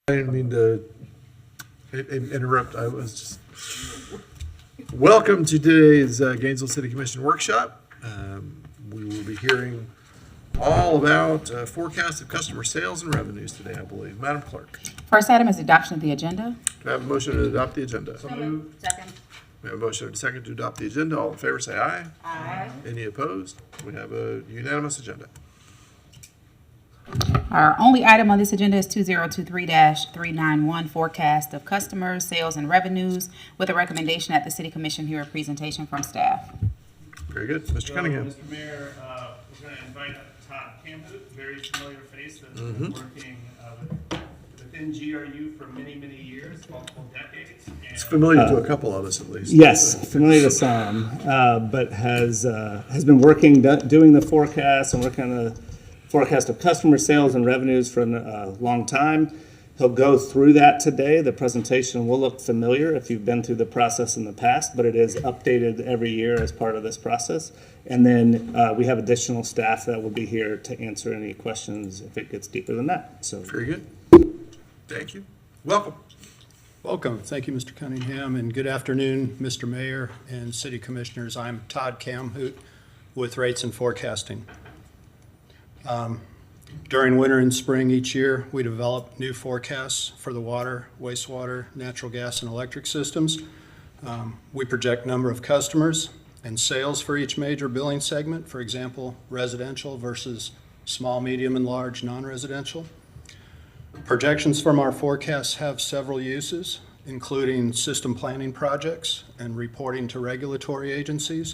I didn't mean to interrupt. I was just welcome to today's Gainesville City Commission workshop. We will be hearing all about forecast of customer sales and revenues today, I believe. Madam Clerk, First item is adoption of the agenda. do I have a motion to adopt the agenda? So moved. Second. We have a motion and a second to adopt the agenda. All in favor say aye. Aye. Any opposed? We have a unanimous agenda. Our only item on this agenda is 2023-391, forecast of customers, sales, and revenues, with a recommendation at the City Commission hear a presentation from staff. Very good. Mr. Cunningham. Mr. Mayor, we're going to invite Todd Campbell, very familiar face that's been working within GRU for many, many years, multiple decades. It's familiar to a couple of us at least. Yes, familiar to some, but has been working, doing the forecast and working on the forecast of customer sales and revenues for a long time. He'll go through that today. The presentation will look familiar if you've been through the process in the past, but it is updated every year as part of this process. And then we have additional staff that will be here to answer any questions if it gets deeper than that. So Very good. Thank you. Welcome. Welcome. Thank you, Mr. Cunningham, and good afternoon, Mr. Mayor and City Commissioners. I'm Todd Camhoot with Rates and Forecasting. During winter and spring each year, we develop new forecasts for the water, wastewater, natural gas, and electric systems. We project number of customers and sales for each major billing segment, for example, residential versus small, medium, and large non-residential. Projections from our forecasts have several uses, including system planning projects and reporting to regulatory agencies.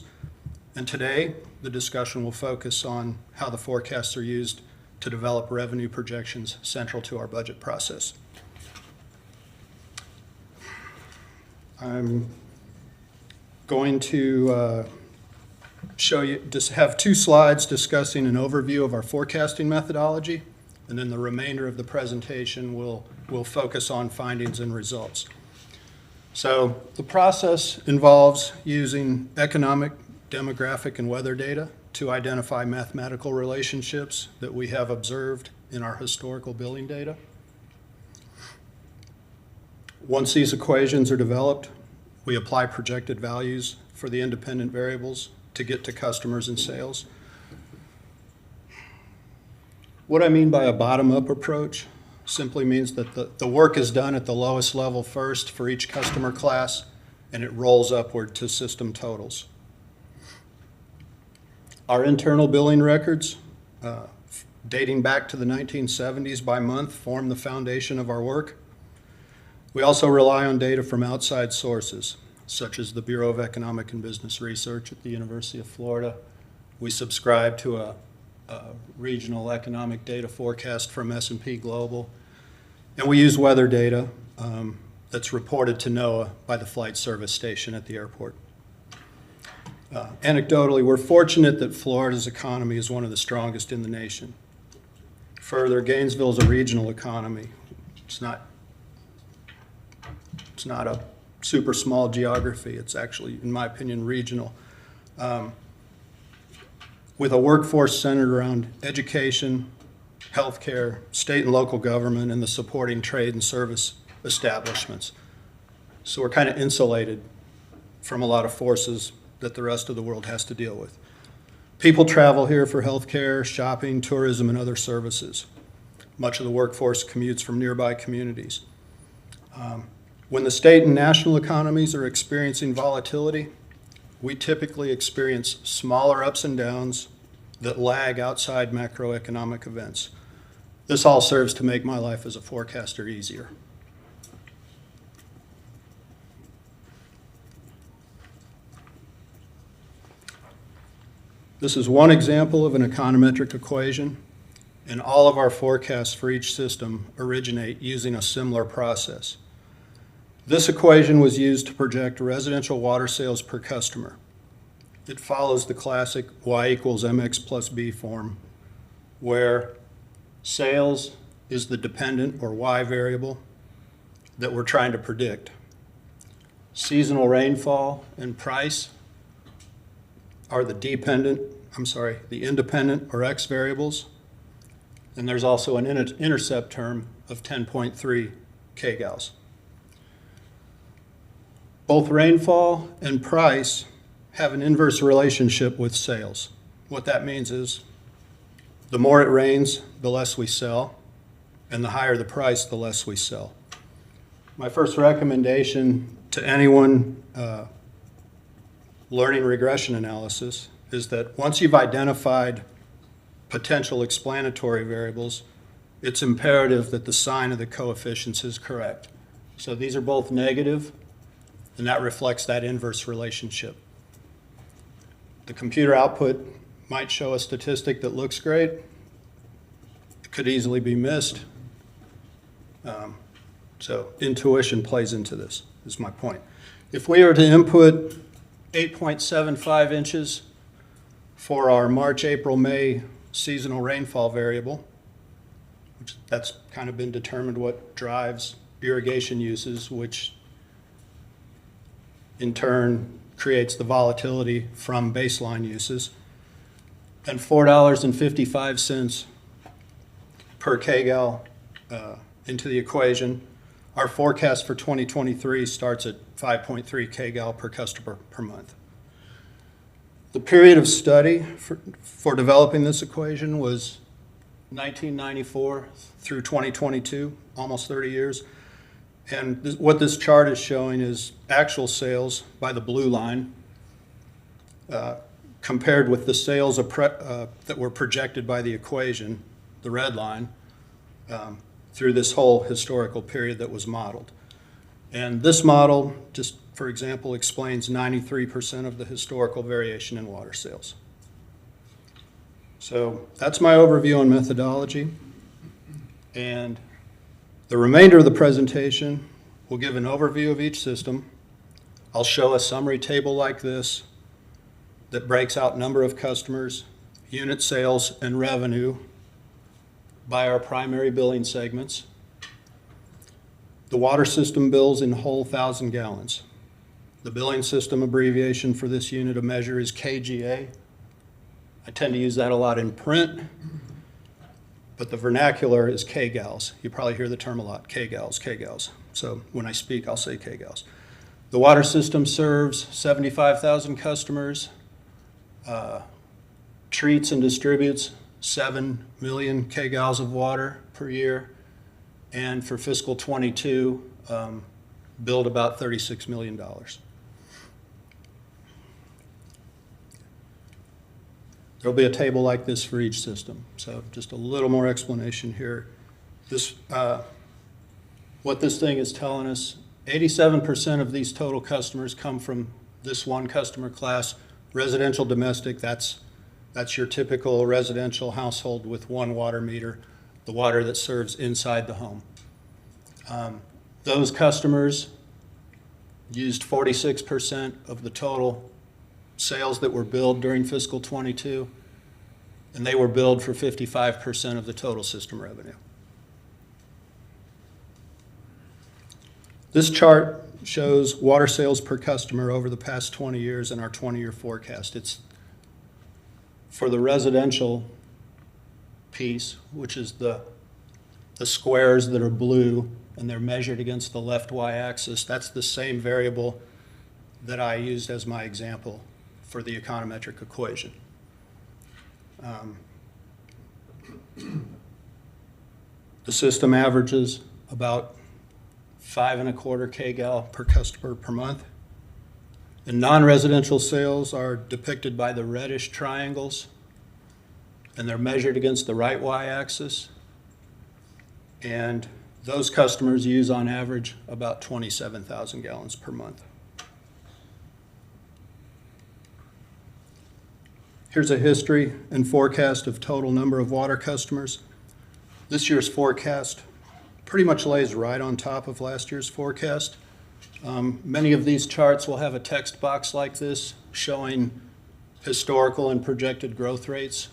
And today, the discussion will focus on how the forecasts are used to develop revenue projections central to our budget process. I'm going to have two slides discussing an overview of our forecasting methodology, and then the remainder of the presentation will focus on findings and results. So the process involves using economic, demographic, and weather data to identify mathematical relationships that we have observed in our historical billing data. Once these equations are developed, we apply projected values for the independent variables to get to customers and sales. What I mean by a bottom-up approach simply means that the work is done at the lowest level first for each customer class, and it rolls upward to system totals. Our internal billing records, dating back to the 1970s by month, form the foundation of our work. We also rely on data from outside sources, such as the Bureau of Economic and Business Research at the University of Florida. We subscribe to a regional economic data forecast from S&P Global. And we use weather data that's reported to NOAA by the flight service station at the airport. Anecdotally, we're fortunate that Florida's economy is one of the strongest in the nation. Further, Gainesville is a regional economy. It's not a super small geography. It's actually, in my opinion, regional. With a workforce centered around education, healthcare, state and local government, and the supporting trade and service establishments. So we're kind of insulated from a lot of forces that the rest of the world has to deal with. People travel here for healthcare, shopping, tourism, and other services. Much of the workforce commutes from nearby communities. When the state and national economies are experiencing volatility, we typically experience smaller ups and downs that lag outside macroeconomic events. This all serves to make my life as a forecaster easier. This is one example of an econometric equation, and all of our forecasts for each system originate using a similar process. This equation was used to project residential water sales per customer. It follows the classic y equals mx plus b form, where sales is the dependent or y variable that we're trying to predict. Seasonal rainfall and price are the independent or x variables. And there's also an intercept term of 10.3 kgals. Both rainfall and price have an inverse relationship with sales. What that means is the more it rains, the less we sell, and the higher the price, the less we sell. My first recommendation to anyone learning regression analysis is that once you've identified potential explanatory variables, it's imperative that the sign of the coefficients is correct. So these are both negative, and that reflects that inverse relationship. The computer output might show a statistic that looks great. It could easily be missed. So intuition plays into this, is my point. If we were to input 8.75 inches for our March, April, May seasonal rainfall variable, which that's kind of been determined what drives irrigation uses, which in turn creates the volatility from baseline uses, and $4.55 per kgal into the equation. Our forecast for 2023 starts at 5.3 kgal per customer per month. The period of study for developing this equation was 1994 through 2022, almost 30 years. And what this chart is showing is actual sales by the blue line compared with the sales that were projected by the equation, the red line, through this whole historical period that was modeled. And this model, just for example, explains 93% of the historical variation in water sales. So that's my overview on methodology. And the remainder of the presentation will give an overview of each system. I'll show a summary table like this that breaks out number of customers, unit sales, and revenue by our primary billing segments. The water system bills in whole 1,000 gallons. The billing system abbreviation for this unit of measure is KGA. I tend to use that a lot in print, but the vernacular is kgals. You probably hear the term a lot, kgals. So when I speak, I'll say kgals. The water system serves 75,000 customers, treats and distributes 7 million kgals of water per year, and for fiscal 22, billed about $36 million. There'll be a table like this for each system. So just a little more explanation here. This, what this thing is telling us, 87% of these total customers come from this one customer class, residential domestic. That's your typical residential household with one water meter, the water that serves inside the home. Those customers used 46% of the total sales that were billed during fiscal 22, and they were billed for 55% of the total system revenue. This chart shows water sales per customer over the past 20 years in our 20-year forecast. It's for the residential piece, which is the squares that are blue, and they're measured against the left y-axis. That's the same variable that I used as my example for the econometric equation. The system averages about 5.25 kgal per customer per month. And non-residential sales are depicted by the reddish triangles, and they're measured against the right y-axis. And those customers use on average about 27,000 gallons per month. Here's a history and forecast of total number of water customers. This year's forecast pretty much lays right on top of last year's forecast. Many of these charts will have a text box like this showing historical and projected growth rates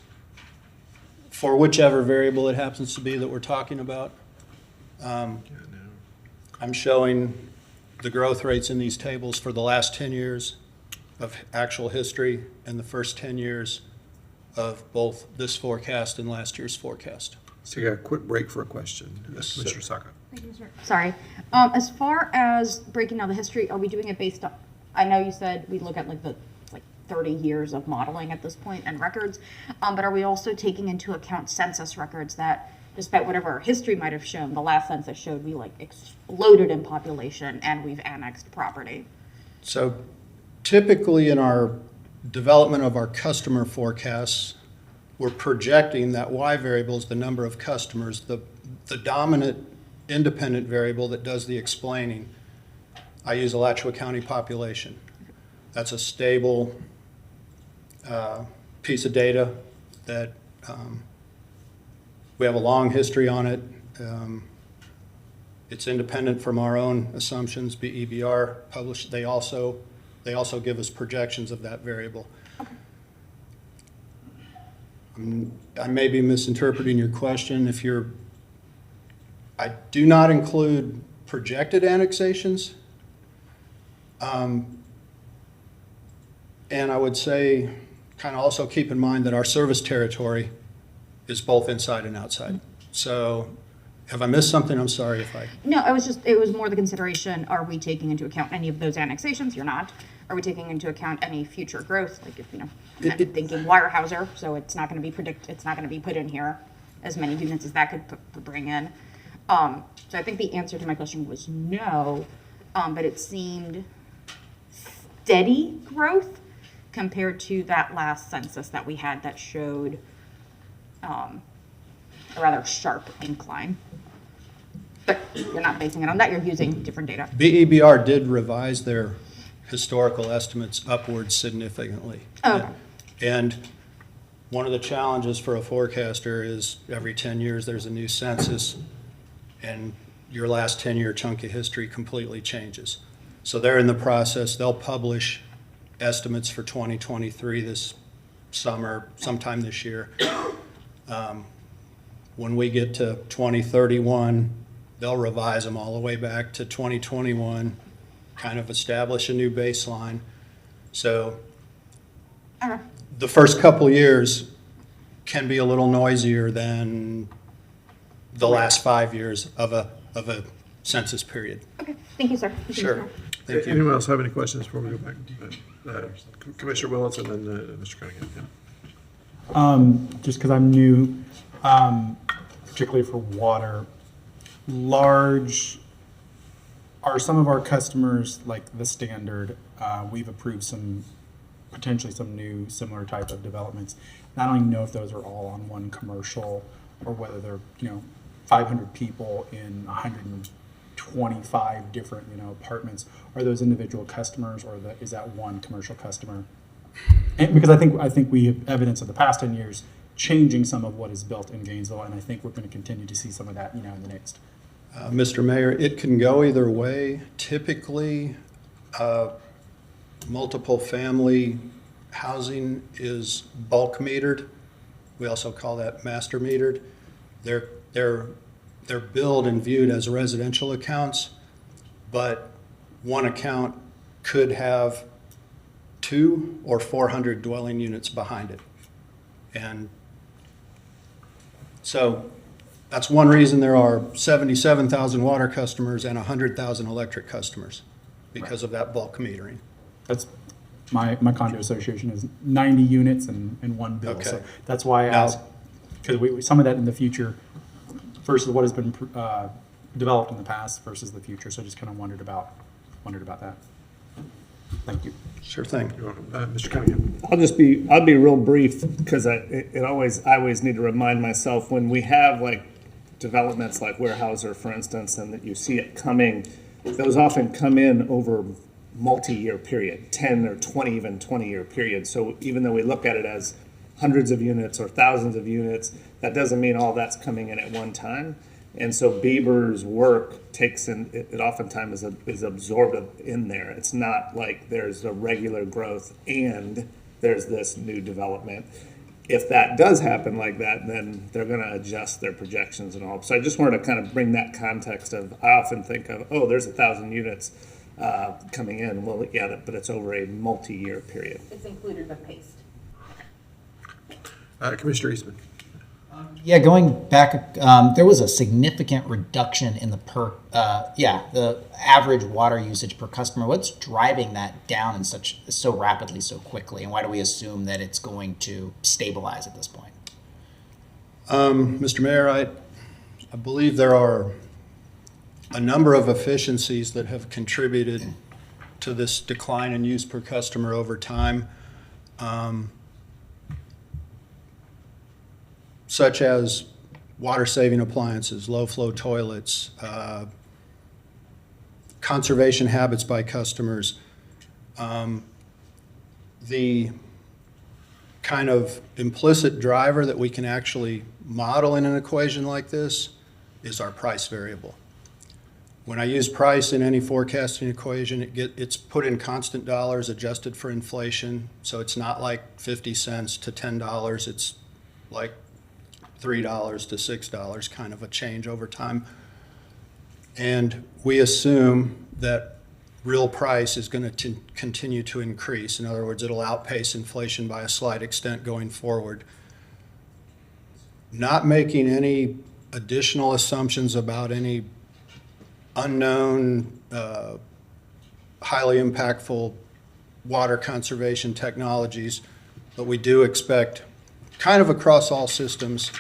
for whichever variable it happens to be that we're talking about. I'm showing the growth rates in these tables for the last 10 years of actual history and the first 10 years of both this forecast and last year's forecast. So you got a quick break for a question. Yes, Mr. sir. Saka. Thank you, Mr. Sorry. As far as breaking down the history, are we doing it based on, I know you said we look at like 30 years of modeling at this point and records, but are we also taking into account census records that, despite whatever our history might have shown, the last census showed we like exploded in population and we've annexed property? So typically in our development of our customer forecasts, we're projecting that Y variable is the number of customers. The dominant independent variable that does the explaining, I use Alachua County population. That's a stable piece of data that we have a long history on it. It's independent from our own assumptions. BEBR published, they also give us projections of that variable. I may be misinterpreting your question. I do not include projected annexations. And I would say, kind of also keep in mind that our service territory is both inside and outside. So have I missed something? I'm sorry if I... No, it was more the consideration, are we taking into account any of those annexations? You're not. Are we taking into account any future growth? Like if, I'm thinking Weyerhaeuser, so it's not going to be put in here as many units as that could bring in. So I think the answer to my question was no, but it seemed steady growth compared to that last census that we had that showed a rather sharp incline. But you're not basing it on that, you're using different data. BEBR did revise their historical estimates upwards significantly. Oh, okay. And one of the challenges for a forecaster is every 10 years there's a new census and your last 10-year chunk of history completely changes. So they're in the process, they'll publish estimates for 2023 this summer, sometime this year. When we get to 2031, they'll revise them all the way back to 2021, kind of establish a new baseline. So the first couple years can be a little noisier than the last 5 years of a census period. Okay, thank you, sir. Thank you, Sure. Mr. Thank you. Anyone else have any questions before we go back? Commissioner Willetts and then Mr. Cunningham. Yeah. Just because I'm new, particularly for water, are some of our customers like the standard? We've approved potentially some new similar type of developments. And I don't even know if those are all on one commercial or whether they're 500 people in 125 different apartments. Are those individual customers or is that one commercial customer? And because I think we have evidence of the past 10 years changing some of what is built in Gainesville, and I think we're going to continue to see some of that in the next. Mr. Mayor, it can go either way. Typically, multiple family housing is bulk metered. We also call that master metered. They're billed and viewed as residential accounts, but one account could have 200 or 400 dwelling units behind it. And so that's one reason there are 77,000 water customers and 100,000 electric customers because of that bulk metering. That's my condo association is 90 units and one bill. Okay. So that's why I Now- asked, because some of that in the future versus what has been developed in the past versus the future. So I just kind of wondered about that. Thank you. Sure thing. You're welcome. Mr. Cunningham. I'll be real brief because I always need to remind myself when we have like developments like Weyerhaeuser, for instance, and that you see it coming, those often come in over multi-year period, 10 or 20, even 20-year period. So even though we look at it as hundreds of units or thousands of units, that doesn't mean all that's coming in at one time. And so Bieber's work takes in, it oftentimes is absorbed in there. It's not like there's a regular growth and there's this new development. If that does happen like that, then they're going to adjust their projections and all. So I just wanted to kind of bring that context of, I often think of, there's 1,000 units coming in. Well, yeah, but it's over a multi-year period. It's included but paced. Commissioner Eastman. Yeah, going back, there was a significant reduction in the the average water usage per customer. What's driving that down in so rapidly, so quickly, and why do we assume that it's going to stabilize at this point? Mr. Mayor, I believe there are a number of efficiencies that have contributed to this decline in use per customer over time, such as water-saving appliances, low-flow toilets, conservation habits by customers. The kind of implicit driver that we can actually model in an equation like this is our price variable. When I use price in any forecasting equation, it's put in constant dollars adjusted for inflation. So it's not like 50 cents to $10. It's like $3 to $6, kind of a change over time. And we assume that real price is going to continue to increase. In other words, it'll outpace inflation by a slight extent going forward. Not making any additional assumptions about any unknown, highly impactful water conservation technologies, but we do expect kind of across all systems,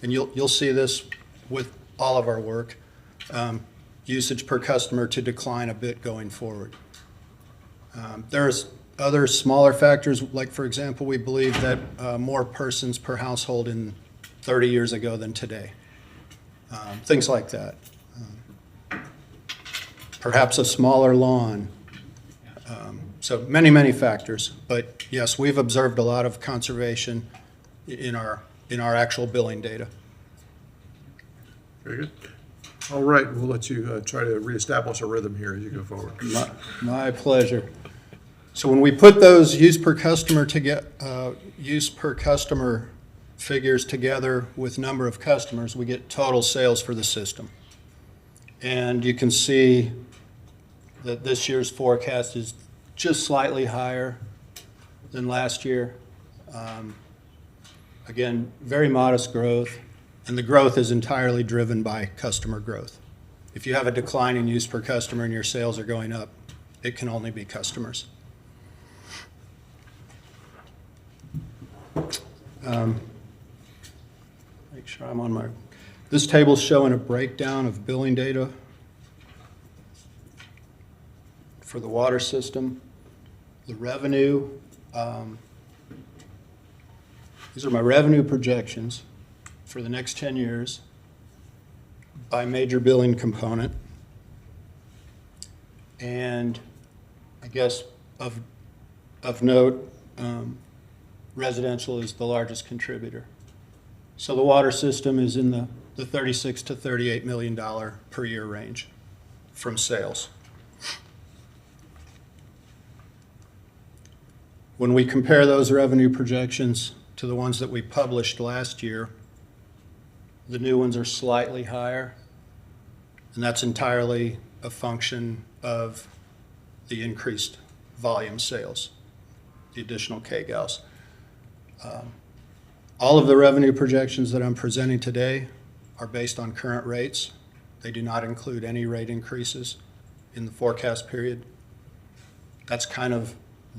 and you'll see this with all of our work, usage per customer to decline a bit going forward. There's other smaller factors, like for example, we believe that more persons per household in 30 years ago than today. Things like that. Perhaps a smaller lawn. So many, many factors. But yes, we've observed a lot of conservation in our actual billing data. Very good. All right, we'll let you try to reestablish a rhythm here as you go forward. My pleasure. So when we put those use per customer figures together with number of customers, we get total sales for the system. And you can see that this year's forecast is just slightly higher than last year. Again, very modest growth, and the growth is entirely driven by customer growth. If you have a decline in use per customer and your sales are going up, it can only be customers. Make sure I'm on my... This table's showing a breakdown of billing data for the water system. The revenue, these are my revenue projections for the next 10 years by major billing component. And I guess of note, residential is the largest contributor. So the water system is in the $36 to $38 million per year range from sales. When we compare those revenue projections to the ones that we published last year, the new ones are slightly higher, and that's entirely a function of the increased volume sales, the additional kgals. All of the revenue projections that I'm presenting today are based on current rates. They do not include any rate increases in the forecast period. That's kind of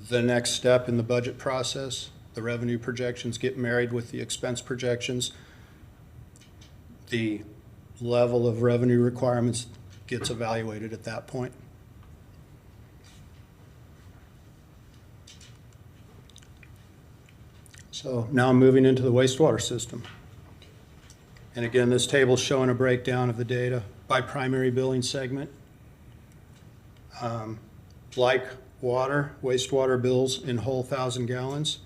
the next step in the budget process. The revenue projections get married with the expense projections. The level of revenue requirements gets evaluated at that point. So now I'm moving into the wastewater system. And again, this table is showing a breakdown of the data by primary billing segment. Like water, wastewater bills in whole 1,000 gallons.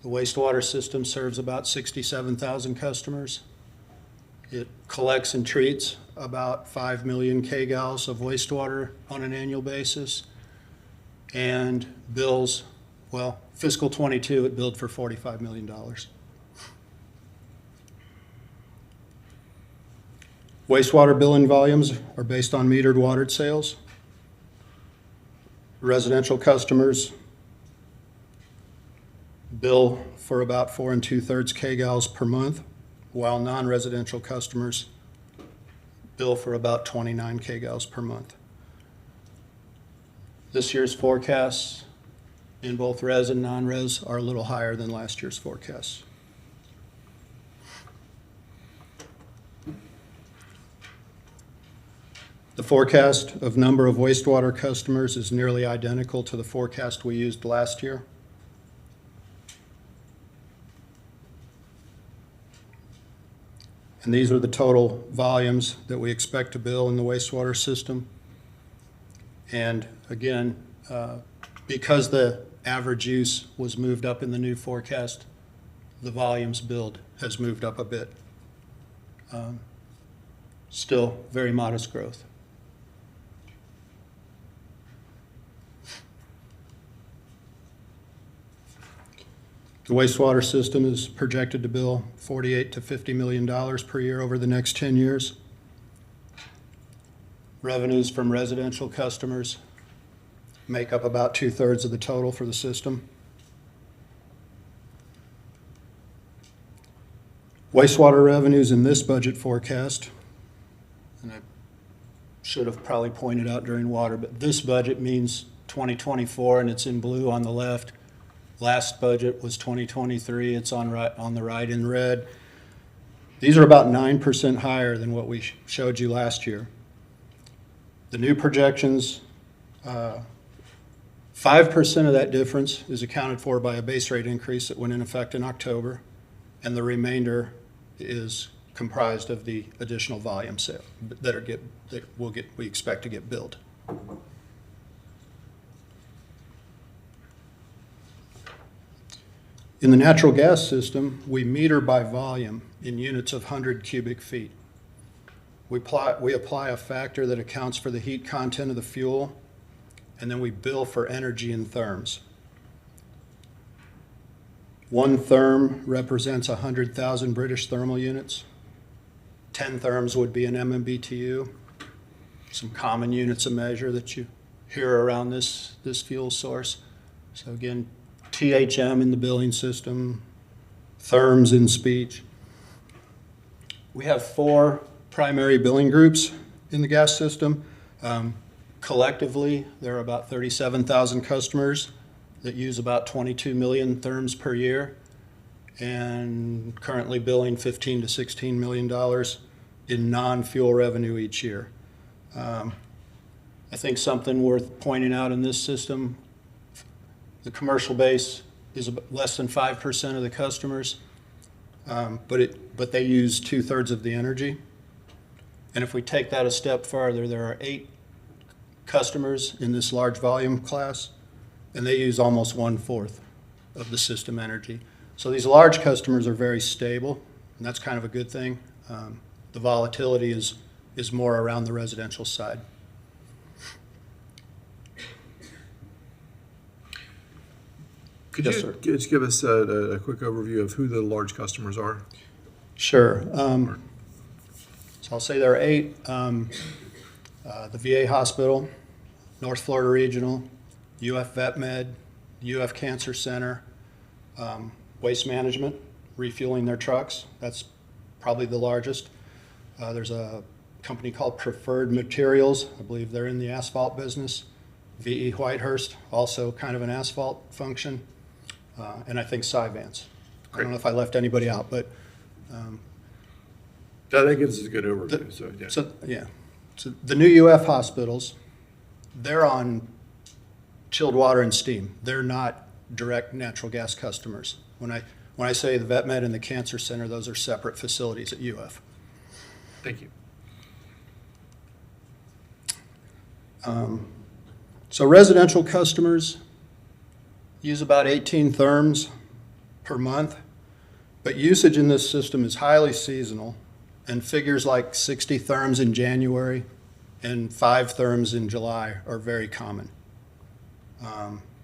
The wastewater system serves about 67,000 customers. It collects and treats about 5 million kgals of wastewater on an annual basis, and bills, well, fiscal 22, it billed for $45 million. Wastewater billing volumes are based on metered water sales. Residential customers bill for about 4 2/3 kgals per month, while non-residential customers bill for about 29 kgals per month. This year's forecasts in both res and non-res are a little higher than last year's forecasts. The forecast of number of wastewater customers is nearly identical to the forecast we used last year. And these are the total volumes that we expect to bill in the wastewater system. And again, because the average use was moved up in the new forecast, the volumes billed has moved up a bit. Still very modest growth. The wastewater system is projected to bill $48 to $50 million per year over the next 10 years. Revenues from residential customers make up about 2/3 of the total for the system. Wastewater revenues in this budget forecast, and I should have probably pointed out during water, but this budget means 2024, and it's in blue on the left. Last budget was 2023, it's on the right in red. These are about 9% higher than what we showed you last year. The new projections, 5% of that difference is accounted for by a base rate increase that went in effect in October, and the remainder is comprised of the additional volume sale we expect to get billed. In the natural gas system, we meter by volume in units of 100 cubic feet. We apply a factor that accounts for the heat content of the fuel, and then we bill for energy in therms. 1 therm represents 100,000 British thermal units. 10 therms would be an MMBTU. Some common units of measure that you hear around this fuel source. So again, THM in the billing system, therms in speech. We have 4 primary billing groups in the gas system. Collectively, there are about 37,000 customers that use about 22 million therms per year, and currently billing $15 to $16 million in non-fuel revenue each year. I think something worth pointing out in this system, the commercial base is less than 5% of the customers, but they use 2/3 of the energy. And if we take that a step farther, there are 8 customers in this large volume class, and they use almost 1/4 of the system energy. So these large customers are very stable, and that's kind of a good thing. The volatility is more around the residential side. Could Yes, you sir. just give us a quick overview of who the large customers are? Sure. So I'll say there are 8. The VA Hospital, North Florida Regional, UF Vet Med, UF Cancer Center, Waste Management, refueling their trucks. That's probably the largest. There's a company called Preferred Materials. I believe they're in the asphalt business. VE Whitehurst, also kind of an asphalt function. And I think Cyvance. I don't know if I left anybody out, but That gives us a good overview, so, yeah. So the new UF hospitals, they're on chilled water and steam. They're not direct natural gas customers. When I say the Vet Med and the Cancer Center, those are separate facilities at UF. Thank you. So residential customers use about 18 therms per month, but usage in this system is highly seasonal, and figures like 60 therms in January and 5 therms in July are very common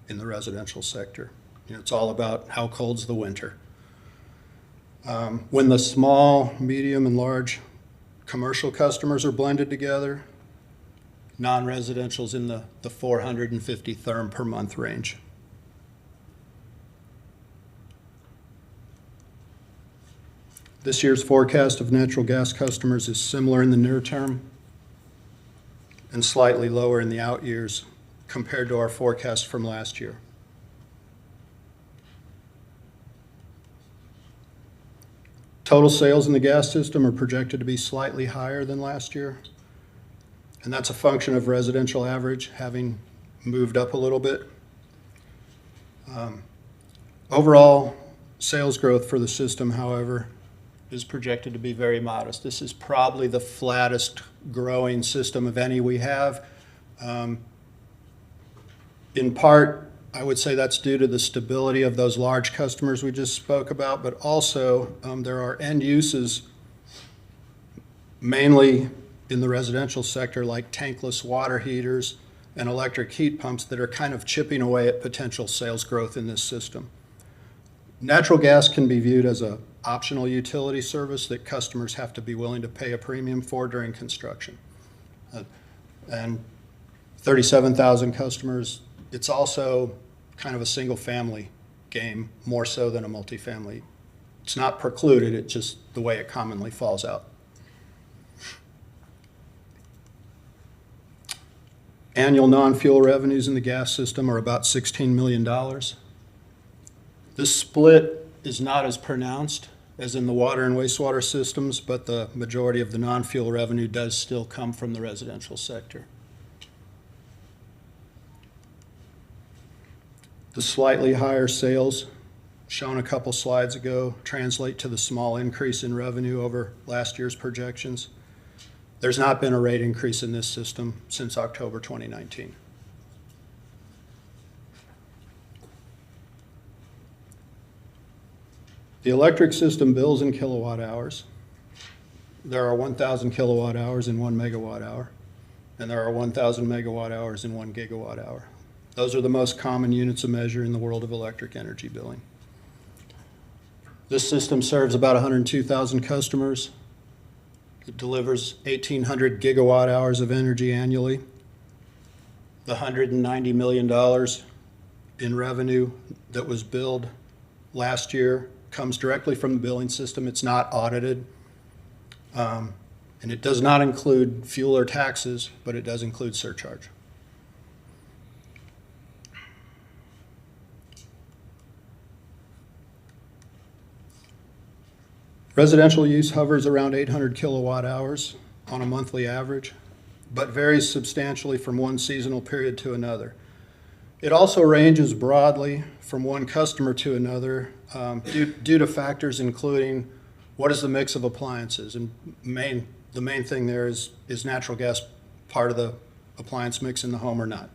in the residential sector. You know, it's all about how cold's the winter. When the small, medium, and large commercial customers are blended together, non-residential's in the 450 therm per month range. This year's forecast of natural gas customers is similar in the near term and slightly lower in the out years compared to our forecast from last year. Total sales in the gas system are projected to be slightly higher than last year, and that's a function of residential average having moved up a little bit. Overall, sales growth for the system, however, is projected to be very modest. This is probably the flattest growing system of any we have. In part, I would say that's due to the stability of those large customers we just spoke about, but also there are end uses, mainly in the residential sector, like tankless water heaters and electric heat pumps that are kind of chipping away at potential sales growth in this system. Natural gas can be viewed as an optional utility service that customers have to be willing to pay a premium for during construction. And 37,000 customers, it's also kind of a single-family game, more so than a multifamily. It's not precluded, it's just the way it commonly falls out. Annual non-fuel revenues in the gas system are about $16 million. This split is not as pronounced as in the water and wastewater systems, but the majority of the non-fuel revenue does still come from the residential sector. The slightly higher sales, shown a couple slides ago, translate to the small increase in revenue over last year's projections. There's not been a rate increase in this system since October 2019. The electric system bills in kilowatt hours. There are 1,000 kilowatt hours in 1 megawatt hour, and there are 1,000 megawatt hours in 1 gigawatt hour. Those are the most common units of measure in the world of electric energy billing. This system serves about 102,000 customers. It delivers 1,800 gigawatt hours of energy annually. The $190 million in revenue that was billed last year comes directly from the billing system. It's not audited. And it does not include fuel or taxes, but it does include surcharge. Residential use hovers around 800 kilowatt hours on a monthly average, but varies substantially from one seasonal period to another. It also ranges broadly from one customer to another due to factors including what is the mix of appliances, and the main thing there is natural gas part of the appliance mix in the home or not.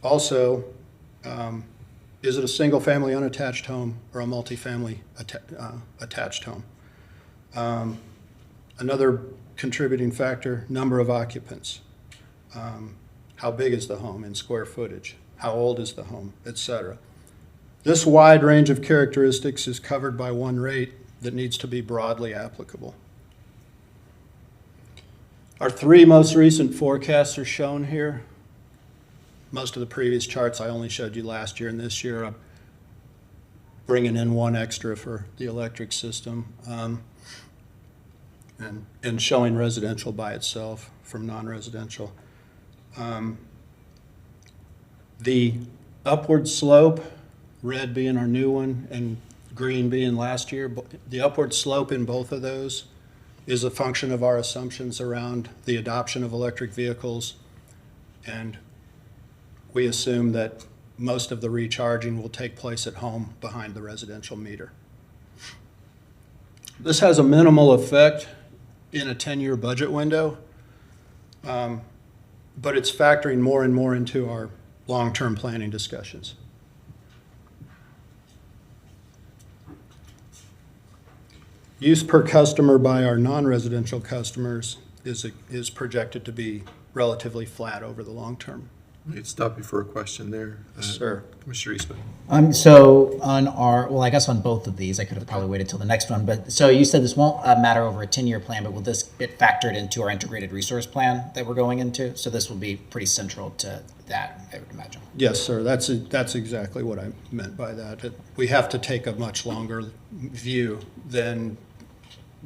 Also, is it a single-family unattached home or a multifamily attached home? Another contributing factor, number of occupants. How big is the home in square footage? How old is the home, etc. This wide range of characteristics is covered by one rate that needs to be broadly applicable. Our three most recent forecasts are shown here. Most of the previous charts I only showed you last year, and this year I'm bringing in one extra for the electric system and showing residential by itself from non-residential. The upward slope, red being our new one and green being last year, the upward slope in both of those is a function of our assumptions around the adoption of electric vehicles, and we assume that most of the recharging will take place at home behind the residential meter. This has a minimal effect in a 10-year budget window, but it's factoring more and more into our long-term planning discussions. Use per customer by our non-residential customers is projected to be relatively flat over the long term. Let me stop you for a question there. Sir. Commissioner Eastman. So on well, I guess on both of these, I could have probably waited till the next one, but so you said this won't matter over a 10-year plan, but will this get factored into our integrated resource plan that we're going into? So this will be pretty central to that, I would imagine. Yes, sir. That's exactly what I meant by that. We have to take a much longer view than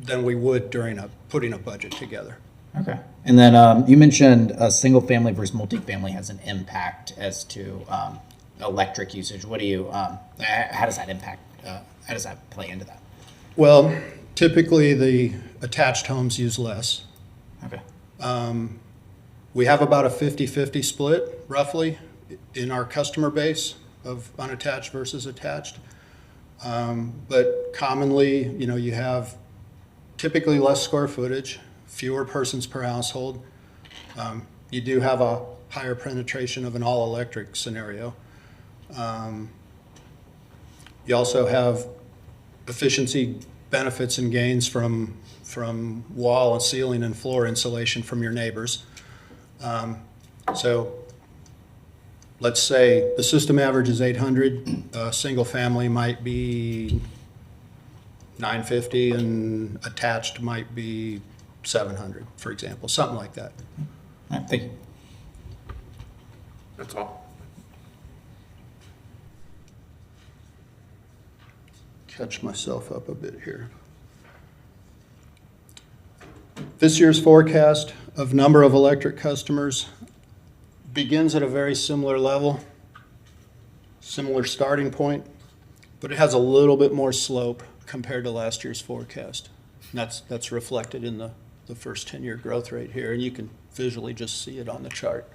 we would during putting a budget together. Okay. And then you mentioned single family versus multifamily has an impact as to electric usage. What do you, how does that impact, how does that play into that? Well, typically the attached homes use less. Okay. We have about a 50-50 split, roughly, in our customer base of unattached versus attached. But commonly, you have typically less square footage, fewer persons per household. You do have a higher penetration of an all-electric scenario. You also have efficiency benefits and gains from wall and ceiling and floor insulation from your neighbors. So let's say the system average is 800, single family might be 950, and attached might be 700, for example, something like that. All right, thank you. That's all. Catch myself up a bit here. This year's forecast of number of electric customers begins at a very similar level, similar starting point, but it has a little bit more slope compared to last year's forecast. And that's reflected in the first 10-year growth rate here, and you can visually just see it on the chart.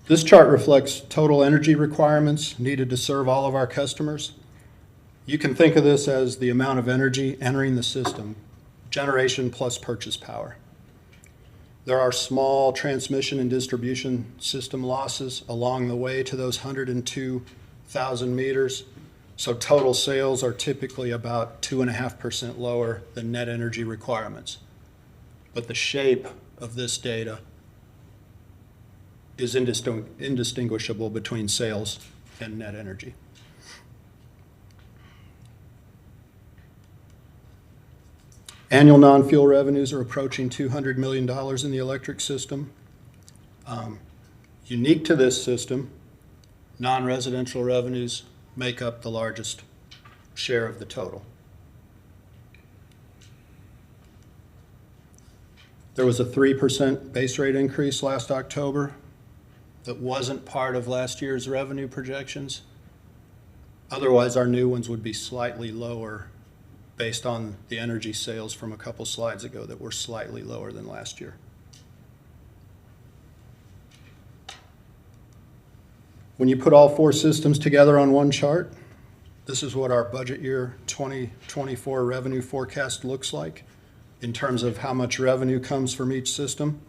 This chart reflects total energy requirements needed to serve all of our customers. You can think of this as the amount of energy entering the system, generation plus purchase power. There are small transmission and distribution system losses along the way to those 102,000 meters. So total sales are typically about 2.5% lower than net energy requirements. But the shape of this data is indistinguishable between sales and net energy. Annual non-fuel revenues are approaching $200 million in the electric system. Unique to this system, non-residential revenues make up the largest share of the total. There was a 3% base rate increase last October that wasn't part of last year's revenue projections. Otherwise, our new ones would be slightly lower based on the energy sales from a couple slides ago that were slightly lower than last year. When you put all four systems together on one chart, this is what our budget year 2024 revenue forecast looks like in terms of how much revenue comes from each system.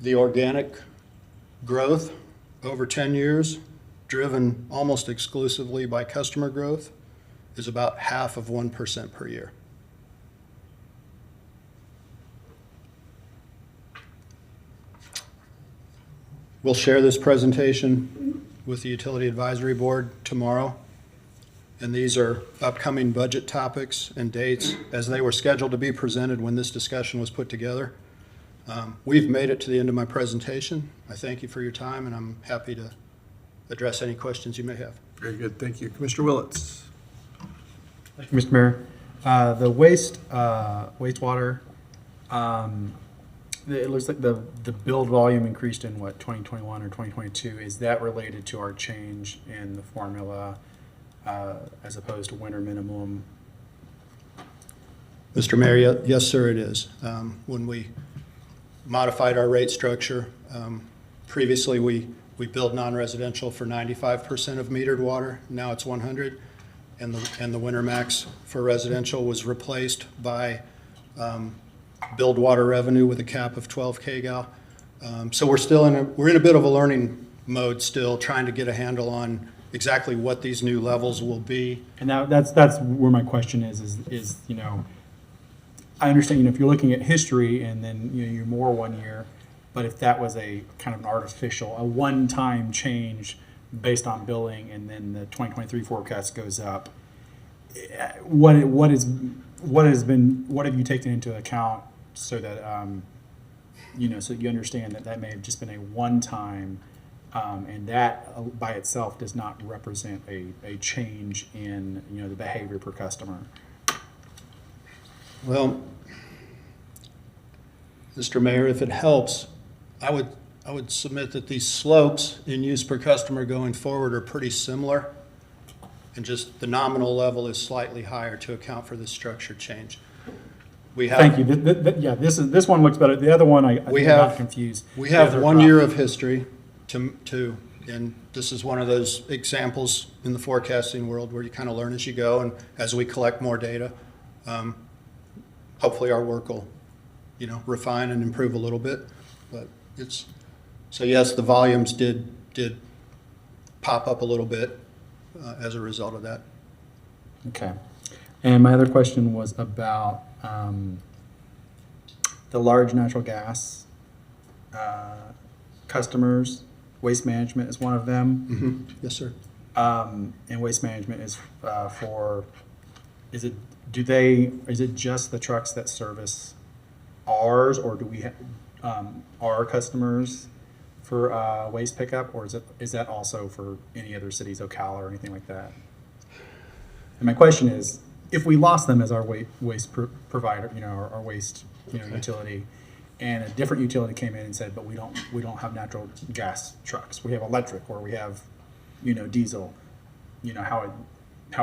The organic growth over 10 years, driven almost exclusively by customer growth, is about 0.5% per year. We'll share this presentation with the Utility Advisory Board tomorrow. And these are upcoming budget topics and dates as they were scheduled to be presented when this discussion was put together. We've made it to the end of my presentation. I thank you for your time, and I'm happy to address any questions you may have. Very good. Thank you. Commissioner Willets. Thank you, Mr. Mayor. The wastewater, it looks like the build volume increased in what, 2021 or 2022. Is that related to our change in the formula as opposed to winter minimum? Mr. Mayor, yes, sir, it is. When we modified our rate structure, previously we billed non-residential for 95% of metered water. Now it's 100, and the winter max for residential was replaced by billed water revenue with a cap of 12 kgal. So we're in a bit of a learning mode still, trying to get a handle on exactly what these new levels will be. And that's where my question is I understand, if you're looking at history and then, you're more 1 year, but if that was a kind of an artificial, a one-time change based on billing and then the 2023 forecast goes up, what have you taken into account so that, so you understand that may have just been a one-time, and that by itself does not represent a change in, the behavior per customer? Well, Mr. Mayor, if it helps, I would submit that these slopes in use per customer going forward are pretty similar, and just the nominal level is slightly higher to account for the structure change. We have, Thank you. This one looks better. The other one, I think I'm not confused. We The have other 1 graph. year of history and this is one of those examples in the forecasting world where you kind of learn as you go, and as we collect more data, hopefully our work will, refine and improve a little bit. But so yes, the volumes did pop up a little bit as a result of that. Okay. And my other question was about the large natural gas customers. Waste management is one of them. Yes, sir. And waste management is is it just the trucks that service ours, or do we have our customers for waste pickup, or is that also for any other cities, Ocala or anything like that? And my question is, if we lost them as our waste provider, our waste utility, and a different utility came in and said, but we don't have natural gas trucks, we have electric, or we have diesel, how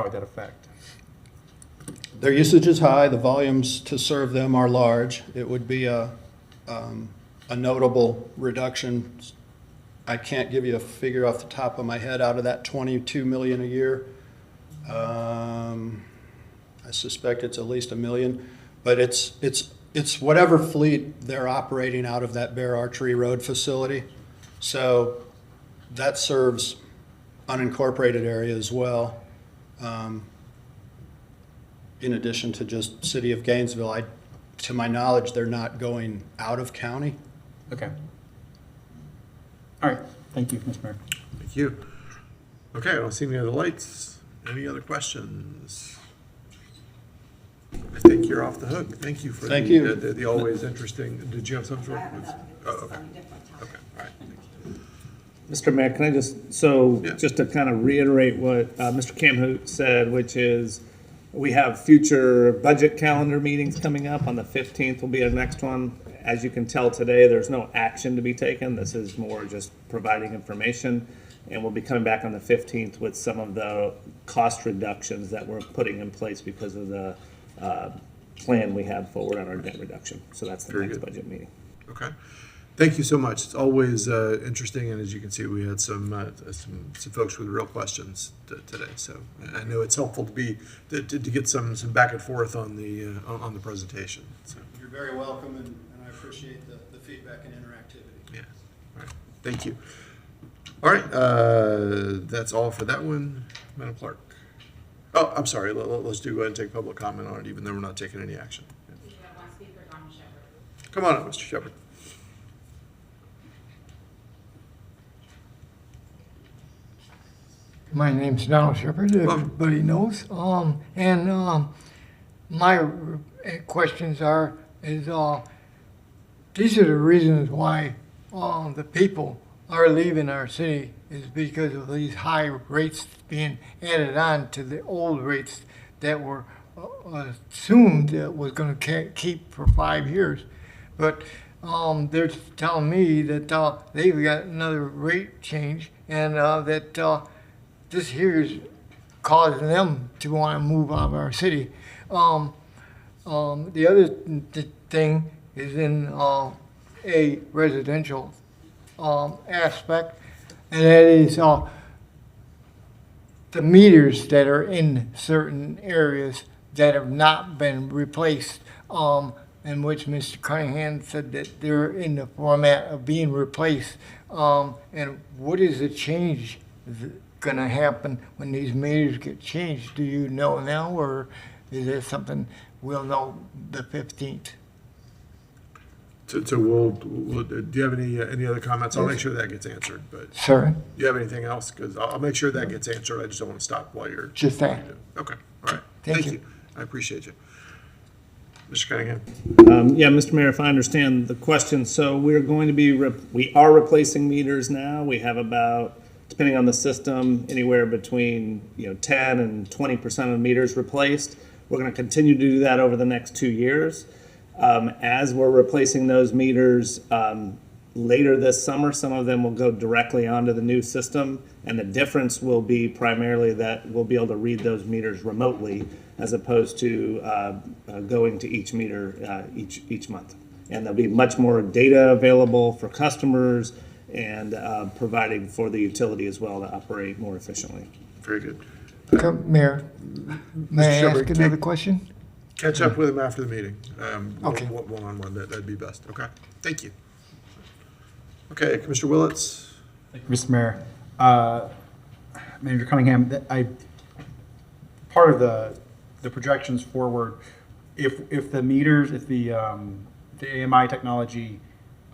would that affect? Their usage is high, the volumes to serve them are large. It would be a notable reduction. I can't give you a figure off the top of my head out of that 22 million a year. I suspect it's at least 1 million, but it's whatever fleet they're operating out of that Bear Archery Road facility. So that serves unincorporated area as well. In addition to just city of Gainesville, to my knowledge, they're not going out of county. Okay. All right. Thank you, Mr. Mayor. Thank you. Okay, I don't see any other lights. Any other questions? I think you're off the hook. Thank you for Thank you. The always interesting. Did you have some sort of? Oh, okay. Okay, all right. Thank you. Mr. Mayor, can I just Yeah. just to kind of reiterate what Mr. Camhoot said, which is we have future budget calendar meetings coming up. On the 15th will be our next one. As you can tell today, there's no action to be taken. This is more just providing information. And we'll be coming back on the 15th with some of the cost reductions that we're putting in place because of the plan we have forward on our debt reduction. So that's the Very next good. budget meeting. Okay. Thank you so much. It's always interesting, and as you can see, we had some folks with real questions today. So I know it's helpful to get some back and forth on the presentation. So, You're very welcome, and I appreciate the feedback and interactivity. yeah. All right. Thank you. All right. That's all for that one, Madam Clerk. Oh, I'm sorry. Let's go ahead and take public comment on it, even though we're not taking any action. We have one speaker, Donald Shepard. Come on up, Mr. Shepard. My name's Donald Shepard, everybody knows. My questions is these are the reasons why the people are leaving our city is because of these high rates being added on to the old rates that were assumed that was going to keep for 5 years. But they're telling me that they've got another rate change and that this here is causing them to want to move out of our city. The other thing is in a residential aspect, and that is the meters that are in certain areas that have not been replaced, in which Mr. Cunningham said that they're in the format of being replaced. And what is the change going to happen when these meters get changed? Do you know now, or is that something we'll know the 15th. So we'll, do you have any other comments? I'll make sure that gets answered, but Sir, do you have anything else? Because I'll make sure that gets answered. I just don't want to stop while you're. just that. Okay, all right. Thank Thank you. you. I appreciate you. Mr. Cunningham? Yeah, Mr. Mayor, if I understand the question, so we're going to be, we are replacing meters now. We have about, depending on the system, anywhere between, 10 and 20% of meters replaced. We're going to continue to do that over the next 2 years. As we're replacing those meters, later this summer, some of them will go directly onto the new system, and the difference will be primarily that we'll be able to read those meters remotely as opposed to going to each meter each month. And there'll be much more data available for customers and providing for the utility as well to operate more efficiently. Very good. Mayor, may I Shepherd, ask another question? Catch up with him after the meeting. Okay. One-on-one, that'd be best. Okay, thank you. Okay, Commissioner Willets? Thank you, Mr. Mayor. Manager Cunningham, part of the projections forward, if the meters, if the AMI technology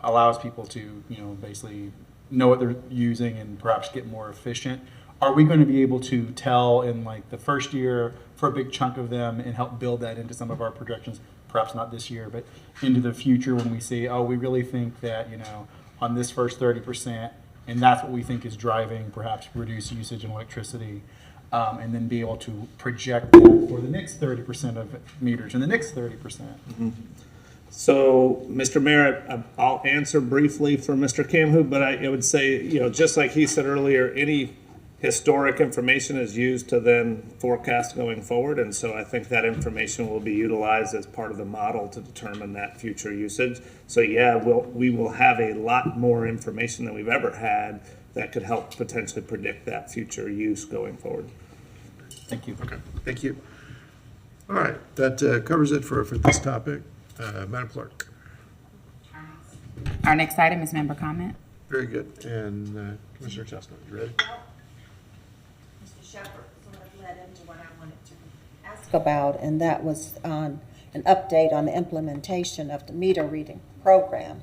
allows people to, basically know what they're using and perhaps get more efficient, are we going to be able to tell in like the first year for a big chunk of them and help build that into some of our projections, perhaps not this year, but into the future when we say, oh, we really think that, on this first 30%, and that's what we think is driving perhaps reduced usage in electricity, and then be able to project that for the next 30% of meters and the next 30%. So, Mr. Mayor, I'll answer briefly for Mr. Camhu, but I would say, just like he said earlier, any historic information is used to then forecast going forward, and so I think that information will be utilized as part of the model to determine that future usage. So yeah, we will have a lot more information than we've ever had that could help potentially predict that future use going forward. Thank you. Okay, thank you. All right, that covers it for this topic. Madam Clerk? Our next item is member comment. Very good. And Commissioner Chestnut, you ready? Mr. Shepherd sort of led into what I wanted to ask about, and that was on an update on the implementation of the meter reading program.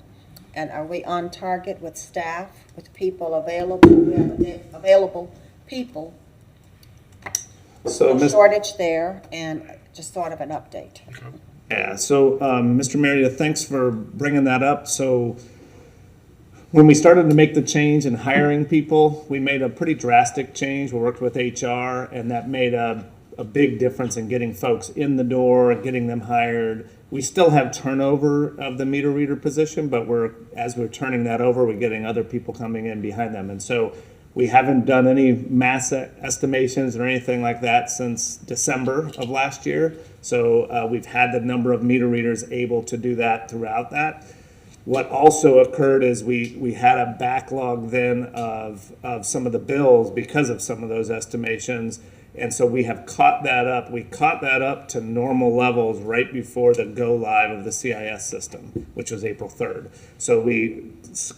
And are we on target with staff, with people available? We have available people. So, No shortage there, and just sort of an update. Okay. Yeah, so Mr. Merida, thanks for bringing that up. So when we started to make the change in hiring people, we made a pretty drastic change. We worked with HR, and that made a big difference in getting folks in the door and getting them hired. We still have turnover of the meter reader position, but as we're turning that over, we're getting other people coming in behind them. And so we haven't done any mass estimations or anything like that since December of last year. So we've had the number of meter readers able to do that throughout that. What also occurred is we had a backlog then of some of the bills because of some of those estimations. And so we have caught that up. We caught that up to normal levels right before the go live of the CIS system, which was April 3rd. So a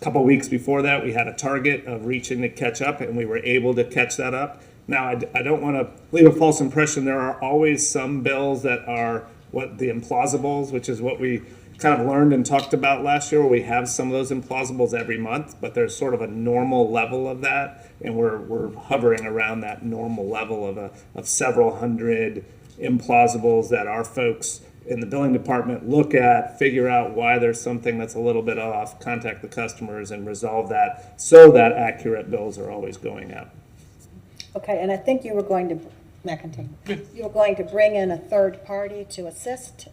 couple weeks before that, we had a target of reaching to catch up, and we were able to catch that up. Now, I don't want to leave a false impression. There are always some bills that are what the implausibles, which is what we kind of learned and talked about last year, where we have some of those implausibles every month, but there's sort of a normal level of that, and we're hovering around that normal level of several hundred implausibles that our folks in the billing department look at, figure out why there's something that's a little bit off, contact the customers and resolve that so that accurate bills are always going out. Okay, and I think you were going to, may I continue? You were going to bring in a third party to assist.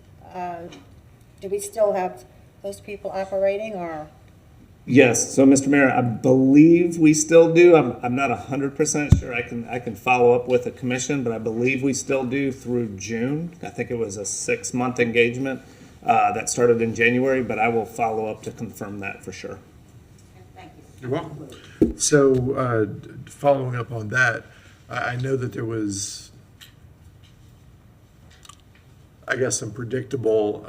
Do we still have those people operating, or? Yes, so Mr. Mayor, I believe we still do. I'm not 100% sure. I can follow up with the commission, but I believe we still do through June. I think it was a 6-month engagement that started in January, but I will follow up to confirm that for sure. Thank you. You're welcome. So following up on that, I know that there was, I guess, some predictable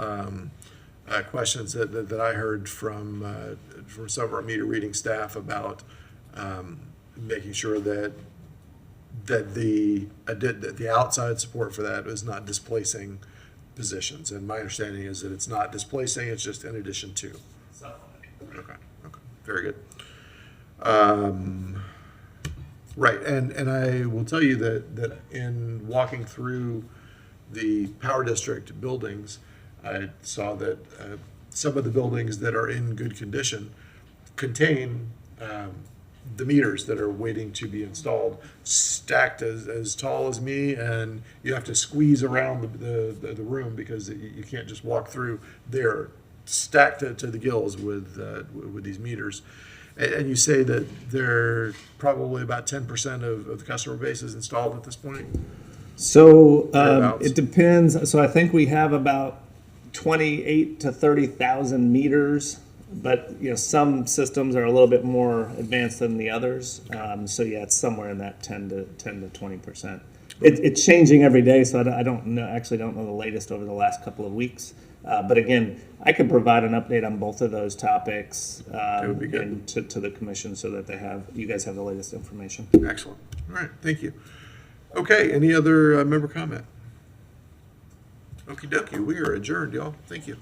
questions that I heard from some of our meter reading staff about making sure that the outside support for that is not displacing positions. And my understanding is that it's not displacing, it's just in addition to. Okay, okay, very good. Right, and I will tell you that in walking through the Power District buildings, I saw that some of the buildings that are in good condition contain the meters that are waiting to be installed, stacked as tall as me, and you have to squeeze around the room because you can't just walk through. They're stacked to the gills with these meters. And you say that they're probably about 10% of the customer base is installed at this point? So Thereabouts. it depends. So I think we have about 28 to 30,000 meters, but some systems are a little bit more advanced than the others. So yeah, it's somewhere in that 10 to 20%. It's changing every day, so I don't know. Actually, don't know the latest over the last couple of weeks. But again, I could provide an update on both of those topics would be good. and to the commission so that you guys have the latest information. Excellent. All right, thank you. Okay, any other member comment? Okie dokie, we are adjourned, y'all. Thank you.